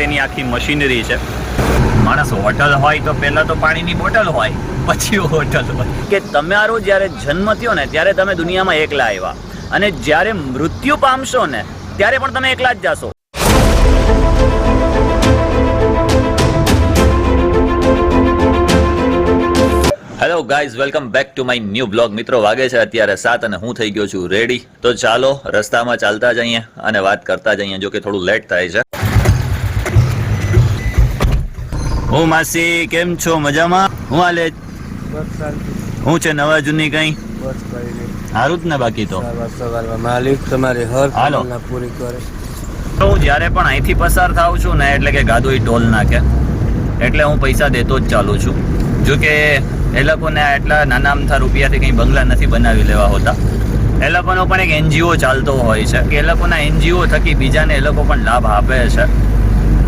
માટેની આખી મશીનરી છે. માણસ હોટલ હોય તો પહેલા તો પાણીની બોટલ હોય, પછી હોટલ હોય. કે તમારો જ્યારે જન્મ થયો ને ત્યારે તમે દુનિયામાં એકલા આવ્યા, અને જ્યારે મૃત્યુ પામશો ને ત્યારે પણ તમે એકલા જ જાશો. Hello guys, welcome back to my new blog. મિત્રો, વાગે છે અત્યારે 7 અને હું થઈ ગયો છું રેડી. તો ચાલો રસ્તામાં ચાલતા જઈએ અને વાત કરતા જઈએ, જો કે થોડું લેટ થાય છે. હું માસી, કેમ છો? મજામાં? હું હાલે? હું છે નવા જૂની કઈ સારું જ ને? બાકી તો માલિક તમારી હર કામના પૂરી કરે. હું જ્યારે પણ અહીંથી પસાર થાઉં છું ને, એટલે કે ગાદોઈ ટોલ નાખે, એટલે હું પૈસા દેતો જ ચાલું છું. જો કે એ લોકોને એટલા નાના અમથા રૂપિયાથી કંઈ બંગલા નથી બનાવી લેવા હોતા. એ લોકોનો પણ એક NGO ચાલતો હોય છે કે એ લોકોના NGO થકી બીજાને એ લોકો પણ લાભ આપે છે.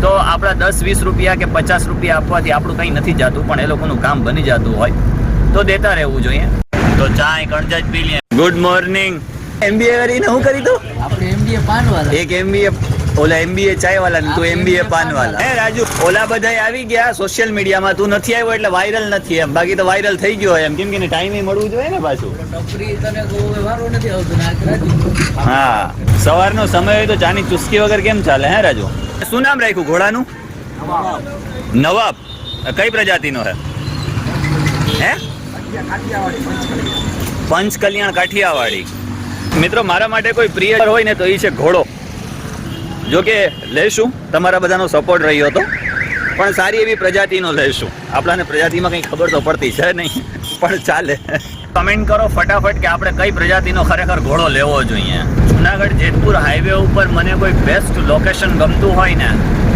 તો આપણા 10-20 રૂપિયા કે 50 રૂપિયા આપવાથી આપણું કંઈ નથી જતું, પણ એ લોકોનું કામ બની જતું હોય તો દેતા રહેવું જોઈએ. તો ચા કણજા જ પી લઈએ. Good morning. MBA કરીને હું કરી દઉં? આપણે MBA પાનવાલા. એક MBA ઓલા MBA ચાય વાળા, તું MBA પાન વાળા. હે રાજુ, ઓલા બધા આવી ગયા સોશિયલ મીડિયામાં, તું નથી આવ્યો એટલે વાયરલ નથી એમ. બાકી તો વાયરલ થઈ ગયો એમ, કેમ કે ટાઈમે મળવું જોઈએ ને પાછું. હા, સવારનો સમય હોય તો ચાની ચુસ્કી વગર કેમ ચાલે? હે રાજુ, શું નામ રાખ્યું ઘોડાનું? નવાબ. કઈ પ્રજાતિનો હે? પંચકલ્યાણ કાઠિયાવાડી. મિત્રો, મારા માટે કોઈ પ્રિય હોય ને તો એ છે ઘોડો. જો કે લેશું, તમારા બધાનો સપોર્ટ રહ્યો હતો, પણ સારી એવી પ્રજાતિનો લેશું. આપણાને પ્રજાતિમાં કંઈ ખબર તો પડતી છે નહીં, પણ ચાલે. કમેન્ટ કરો ફટાફટ કે આપણે કઈ પ્રજાતિનો ખરેખર ઘોડો લેવો જોઈએ. જુનાગઢ જેતપુર હાઈવે ઉપર મને કોઈ બેસ્ટ લોકેશન ગમતું હોય ને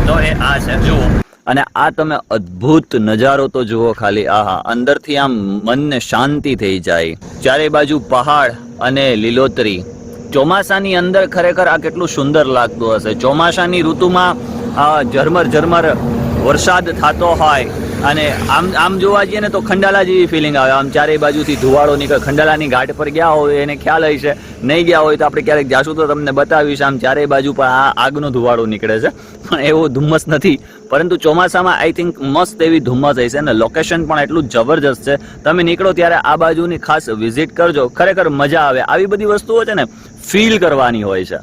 તો એ આ છે. જુઓ, અને આ તમે અદ્ભુત નજારો તો જુઓ ખાલી. આહા, અંદરથી આમ મનને શાંતિ થઈ જાય. ચારે બાજુ પહાડ અને લીલોતરી. ચોમાસાની અંદર ખરેખર આ કેટલું સુંદર લાગતું હશે. ચોમાસાની ઋતુમાં ઝરમર ઝરમર વરસાદ થતો હોય, અને આમ જોવા જઈએ ને તો ખંડાલા જેવી ફિલિંગ આવે. આમ ચારે બાજુથી ધુવાળો નીકળે. ખંડાલાની ઘાટ પર ગયા હોય એને ખ્યાલ હશે, નહીં ગયા હોય તો આપણે ક્યારેક જાશું તો તમને બતાવીશ. આમ ચારે બાજુ પર આ આગનો ધુવાળો નીકળે છે, પણ એવો ધુમ્મસ નથી. પરંતુ ચોમાસામાં આઈ થિંક મસ્ત એવી ધુમ્મસ હશે, અને લોકેશન પણ એટલું જબરજસ્ત છે. તમે નીકળો ત્યારે આ બાજુની ખાસ વિઝિટ કરજો, ખરેખર મજા આવે. આવી બધી વસ્તુઓ છે ને ફીલ કરવાની હોય છે.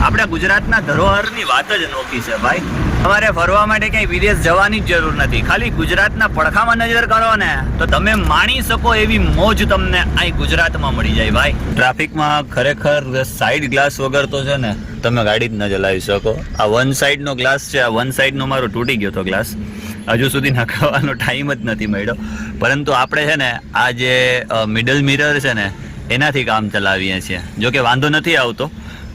આપણા ગુજરાતના ધરોહરની વાત જ નોખી છે ભાઈ. તમારે ફરવા માટે ક્યાંય વિદેશ જવાની જ જરૂર નથી. ખાલી ગુજરાતના પડખામાં નજર કરો ને તો તમે માણી શકો એવી મોજ તમને અહીં ગુજરાતમાં મળી જાય ભાઈ. ટ્રાફિકમાં ખરેખર સાઈડ ગ્લાસ વગર તો છે ને તમે ગાડી જ ન ચલાવી શકો. આ વન સાઈડનો ગ્લાસ છે, આ વન સાઈડનો મારો તૂટી ગયો હતો ગ્લાસ. હજુ સુધી નખાવાનો ટાઈમ જ નથી મળ્યો. પરંતુ આપણે છે ને આ જે મિડલ મિરર છે ને એનાથી કામ ચલાવીએ છીએ. જો કે વાંધો નથી આવતો,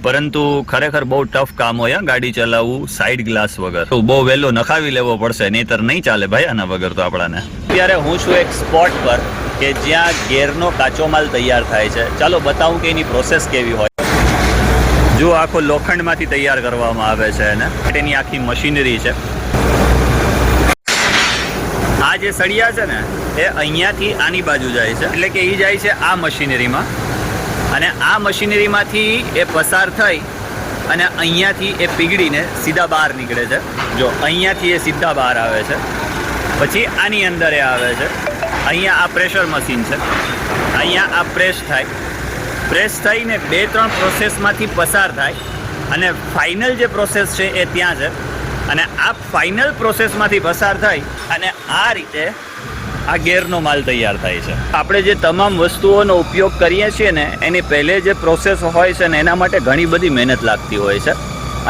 પરંતુ ખરેખર બહુ ટફ કામ હોય ગાડી ચલાવવું સાઈડ ગ્લાસ વગર. તો બહુ વહેલો નખાવી લેવો પડશે, નહીતર નહીં ચાલે ભાઈ આના વગર તો આપણાને. અત્યારે હું છું એક સ્પોટ પર કે જ્યાં ગેરનો કાચો માલ તૈયાર થાય છે. ચાલો બતાવું કે એની પ્રોસેસ કેવી હોય. જો આખો લોખંડમાંથી તૈયાર કરવામાં આવે છે અને એની આખી મશીનરી છે. આ જે સળિયા છે ને એ અહીંયાથી આની બાજુ જાય છે, એટલે કે એ જાય છે આ મશીનરીમાં, અને આ મશીનરીમાંથી એ પસાર થઈ અને અહીંયાથી એ પીગળીને સીધા બહાર નીકળે છે. જો અહીંયાથી એ સીધા બહાર આવે છે, પછી આની અંદર એ આવે છે. અહીંયા આ પ્રેશર મશીન છે, અહીંયા આ પ્રેસ થાય. પ્રેસ થઈને 2-3 પ્રોસેસમાંથી પસાર થાય, અને ફાઇનલ જે પ્રોસેસ છે એ ત્યાં છે. અને આ ફાઇનલ પ્રોસેસમાંથી પસાર થઈ અને આ રીતે આ ગેરનો માલ તૈયાર થાય છે. આપણે જે તમામ વસ્તુઓનો ઉપયોગ કરીએ છીએ ને એની પહેલે જે પ્રોસેસ હોય છે ને એના માટે ઘણી બધી મહેનત લાગતી હોય છે,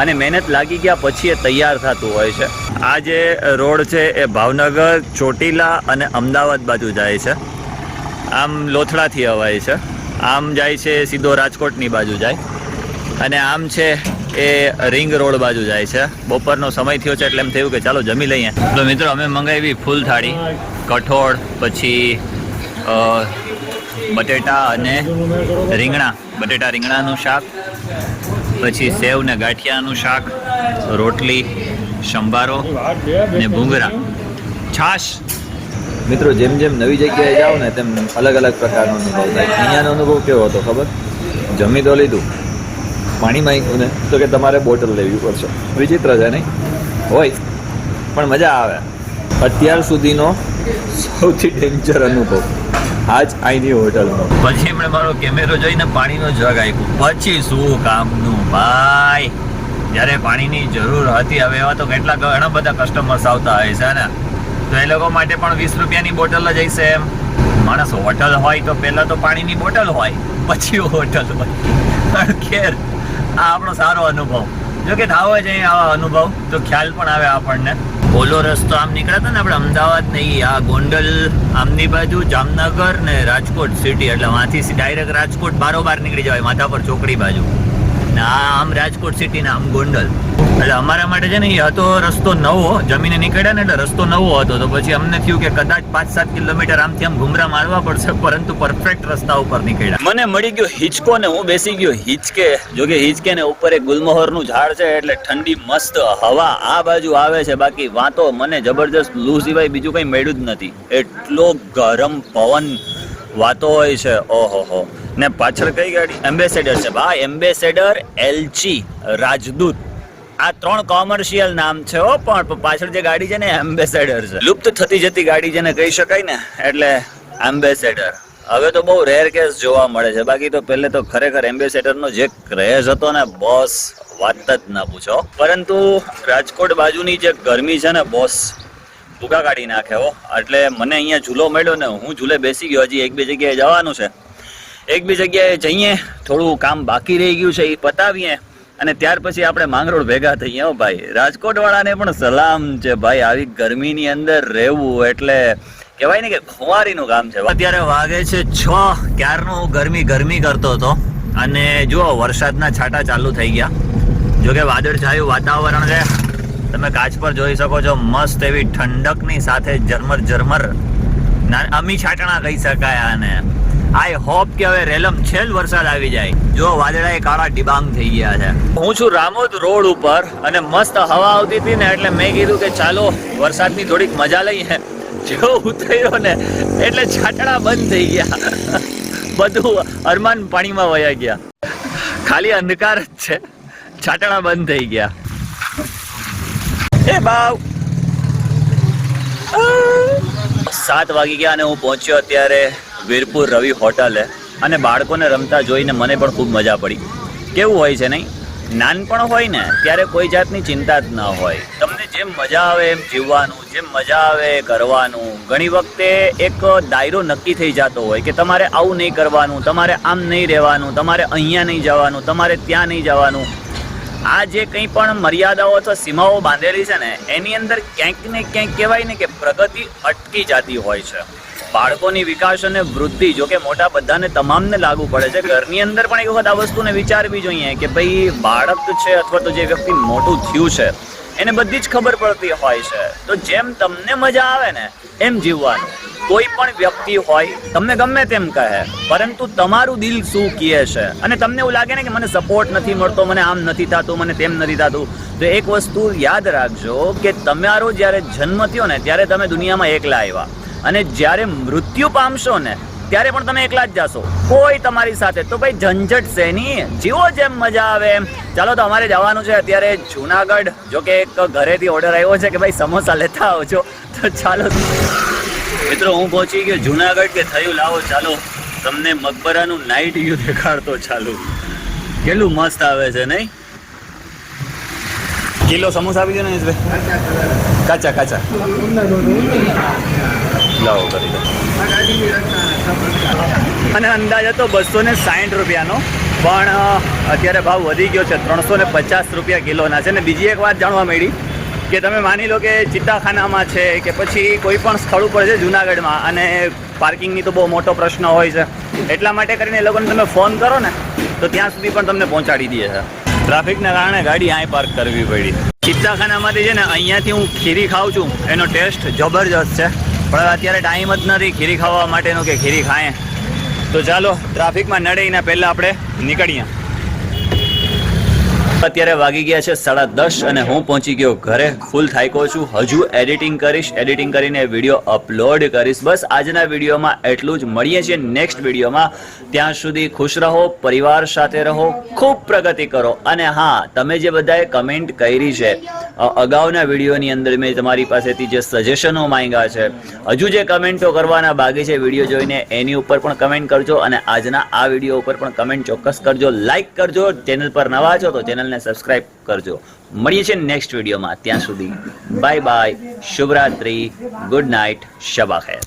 અને મહેનત લાગી ગયા પછી એ તૈયાર થતું હોય છે. આ જે રોડ છે એ ભાવનગર, ચોટીલા અને અમદાવાદ બાજુ જાય છે. આમ લોથડાથી અવાય છે, આમ જાય છે સીધો રાજકોટની બાજુ જાય, અને આમ છે એ રિંગ રોડ બાજુ જાય છે. બપોરનો સમય થયો છે એટલે એમ થયું કે ચાલો જમી લઈએ. તો મિત્રો, અમે મંગાવી ફૂલ થાળી, કઠોળ, પછી બટેટા અને રીંગણા, બટેટા રીંગણાનું શાક, પછી સેવ ને ગાંઠિયાનું શાક, રોટલી, સંભારો ને ભૂંગળા, છાશ. મિત્રો, જેમ જેમ નવી જગ્યાએ જાઓ ને તેમ અલગ અલગ પ્રકારનો અનુભવ થાય. અહીંયાનો અનુભવ કેવો હતો ખબર? જમી તો લીધું, પાણી માંગ્યું ને તો કે તમારે બોટલ લેવી પડશે. વિચિત્ર છે નહીં? હોય પણ મજા આવે. અત્યાર સુધીનો સૌથી ડેન્જર અનુભવ આજ અહીંની હોટલનો. પછી એમણે મારો કેમેરો જોઈને પાણીનો જગ આપ્યું. પછી શું કામનું ભાઈ, જ્યારે પાણીની જરૂર હતી. હવે એવા તો ઘણા બધા કસ્ટમર્સ આવતા હોય છે ને, તો એ લોકો માટે પણ 20 રૂપિયાની બોટલ જ હશે એમ. માણસ હોટલ હોય તો પહેલા તો પાણીની બોટલ હોય, પછી હોટલ હોય. ખેર, આ આપણો સારો અનુભવ. જો કે થાવ જ અહીં આવા અનુભવ તો ખ્યાલ પણ આવે આપણને. ઓલો રસ્તો આમ નીકળ્યા હતા ને આપણે અમદાવાદ નહીં, આ ગોંડલ આમની બાજુ, જામનગર ને રાજકોટ સિટી, એટલે ત્યાંથી ડાયરેક્ટ રાજકોટ બારોબાર નીકળી જવાય માથા પર ચોકડી બાજુ. ને આ આમ રાજકોટ સિટી ને આમ ગોંડલ. એટલે અમારા માટે છે ને એ હતો રસ્તો નવો, જમીને નીકળ્યા ને એટલે રસ્તો નવો હતો. તો પછી અમને થયું કે કદાચ 5-7 કિલોમીટર આમથી આમ ઘુમરા મારવા પડશે, પરંતુ પરફેક્ટ રસ્તા ઉપર નીકળ્યા. મને મળી ગયો હિંચકો ને હું બેસી ગયો હિંચકે. જો કે હિંચકે ને ઉપર એક ગુલમોહરનું ઝાડ છે, એટલે ઠંડી મસ્ત હવા આ બાજુ આવે છે. બાકી વાતો મને જબરજસ્ત લૂ સિવાય બીજું કંઈ મળ્યું જ નથી. એટલો ગરમ પવન વાતો હોય છે. ઓહો. ને પાછળ કઈ ગાડી? એમ્બેસેડર છે ભાઈ, એમ્બેસેડર, એલજી, રાજદૂત. આ 3 કોમર્શિયલ નામ છે હો, પણ પાછળ જે ગાડી છે ને એમ્બેસેડર છે. લુપ્ત થતી જતી ગાડી જેને કહી શકાય ને, એટલે એમ્બેસેડર. હવે તો બહુ રેર કેસ જોવા મળે છે. બાકી તો પહેલે તો ખરેખર એમ્બેસેડરનો જે ક્રેઝ હતો ને બોસ, વાત જ ના પૂછો. પરંતુ રાજકોટ બાજુની જે ગરમી છે ને બોસ, ભૂકા કાઢી નાખે હો. એટલે મને અહીંયા ઝૂલો મળ્યો ને હું ઝૂલે બેસી ગયો. હજી 1-2 જગ્યાએ જવાનું છે, 1-2 જગ્યાએ જઈએ. થોડું કામ બાકી રહી ગયું છે, એ પતાવીએ અને ત્યાર પછી આપણે માંગરોળ ભેગા થઈએ. હો ભાઈ, રાજકોટ વાળાને પણ સલામ છે ભાઈ. આવી ગરમીની અંદર રહેવું એટલે કહેવાય ને કે ખુવારીનું કામ છે. અત્યારે વાગે છે 6. ક્યારનો ગરમી કરતો હતો અને જુઓ વરસાદના છાંટા ચાલુ થઈ ગયા. જોકે વાદળછાયું વાતાવરણ છે, તમે કાચ પર જોઈ શકો છો. મસ્ત એવી ઠંડકની સાથે ઝરમર અમી છાંટણા કહી શકાય આને. આઈ હોપ કે હવે રેલમ છેલ વરસાદ આવી જાય. જો વાદળા એ કાળા ડિબાંગ થઈ ગયા છે. હું છું રામોદ રોડ ઉપર અને મસ્ત હવા આવતી હતી ને, એટલે મેં કીધું કે ચાલો વરસાદની થોડીક મજા લઈએ. જો ઉતર્યો ને એટલે છાંટણા બંધ થઈ ગયા. બધું અરમાન પાણીમાં વયા ગયા. ખાલી અંધકાર જ છે, છાંટણા બંધ થઈ ગયા. એ બાવ 7 વાગી ગયા અને હું પહોંચ્યો અત્યારે વીરપુર રવિ હોટલે. અને બાળકોને રમતા જોઈને મને પણ ખૂબ મજા પડી. કેવું હોય છે નહીં, નાનપણ હોય ને ત્યારે કોઈ જાતની ચિંતા જ ના હોય. તમને જેમ મજા આવે એમ જીવવાનું, જેમ મજા આવે કરવાનું. ઘણી વખતે એક દાયરો નક્કી થઈ જતો હોય કે તમારે આવું નહીં કરવાનું, તમારે આમ નહીં રહેવાનું, તમારે અહીંયા નહીં જવાનું, તમારે ત્યાં નહીં જવાનું. આ જે કંઈ પણ મર્યાદાઓ અથવા સીમાઓ બાંધેલી છે ને, એની અંદર ક્યાંક ને ક્યાંક કહેવાય ને કે પ્રગતિ અટકી જતી હોય છે. બાળકોની વિકાસ અને વૃદ્ધિ, જો કે મોટા બધાને તમામને લાગુ પડે છે. ઘરની અંદર પણ એક વખત આ વસ્તુને વિચારવી જોઈએ કે ભાઈ બાળક છે અથવા તો જે વ્યક્તિ મોટું થયું છે એને બધી જ ખબર પડતી હોય છે. તો જેમ તમને મજા આવે ને એમ જીવવાનું. કોઈ પણ વ્યક્તિ હોય તમને ગમે તેમ કહે, પરંતુ તમારું દિલ શું કહે છે અને તમને એવું લાગે ને કે મને સપોર્ટ નથી મળતો, મને આમ નથી થતું, મને તેમ નથી થતું, તો એક વસ્તુ યાદ રાખજો કે તમારો જ્યારે જન્મ થયો ને ત્યારે તમે દુનિયામાં એકલા આવ્યા અને જ્યારે મૃત્યુ પામશો ને ત્યારે પણ તમે એકલા જ જશો, કોઈ તમારી સાથે. તો ભાઈ ઝંઝટ છે નહીં, જીવો જેમ મજા આવે એમ. ચાલો તો અમારે જવાનું છે અત્યારે જુનાગઢ. જો કે એક ઘરેથી ઓર્ડર આવ્યો છે કે ભાઈ સમોસા લેતા આવજો. તો ચાલો મિત્રો, હું પહોંચી ગયો જુનાગઢ. કે થયું લાવો ચાલો તમને મકબરાનું નાઇટ વ્યૂ દેખાડતો ચાલુ. કેટલું મસ્ત આવે છે નહીં? કિલો સમોસા આપી દો ને ભાઈ, કાચા લાવો કરી દો. અને અંદાજ હતો 260 રૂપિયાનો, પણ અત્યારે ભાવ વધી ગયો છે 350 રૂપિયા કિલોના છે. ને બીજી એક વાત જાણવા મળી કે તમે માની લો કે ચિત્તાખાનામાં છે કે પછી કોઈ પણ સ્થળ ઉપર છે જુનાગઢમાં, અને પાર્કિંગની તો બહુ મોટો પ્રશ્ન હોય છે. એટલા માટે કરીને એ લોકોને તમે ફોન કરો ને તો ત્યાં સુધી પણ તમને પહોંચાડી દે છે. ટ્રાફિકના કારણે ગાડી અહીં પાર્ક કરવી પડી. ચિત્તાખાનામાંથી છે ને અહીંયાથી હું ખીરી ખાઉં છું, એનો ટેસ્ટ જબરજસ્ત છે. પણ અત્યારે ટાઈમ જ નથી ખીરી ખાવા માટેનો કે ખીરી ખાઈએ. તો ચાલો ટ્રાફિકમાં નડે એના પહેલાં આપણે નીકળીએ. અત્યારે વાગી ગયા છે 10:30 અને હું પહોંચી ગયો ઘરે. ફૂલ થાક્યો છું. હજુ એડિટિંગ કરીશ, એડિટિંગ કરીને વિડીયો અપલોડ કરીશ. બસ આજના વિડીયોમાં એટલું જ. મળીએ છીએ નેક્સ્ટ વિડીયોમાં. ત્યાં સુધી ખુશ રહો, પરિવાર સાથે રહો, ખૂબ પ્રગતિ કરો. અને હા, તમે જે બધાએ કમેન્ટ કરી છે અગાઉના વિડીયોની અંદર, મેં તમારી પાસેથી જે સજેશનો માંગ્યા છે, હજુ જે કમેન્ટો કરવાના બાકી છે વિડીયો જોઈને, એની ઉપર પણ કમેન્ટ કરજો. અને આજના આ વિડીયો ઉપર પણ કમેન્ટ ચોક્કસ કરજો, લાઈક કરજો. ચેનલ પર નવા છો તો ચેનલને સબસ્ક્રાઇબ કરજો. મળીએ છીએ નેક્સ્ટ વિડીયોમાં. ત્યાં સુધી બાય બાય, શુભરાત્રી, ગુડ નાઇટ, શબા ખેર.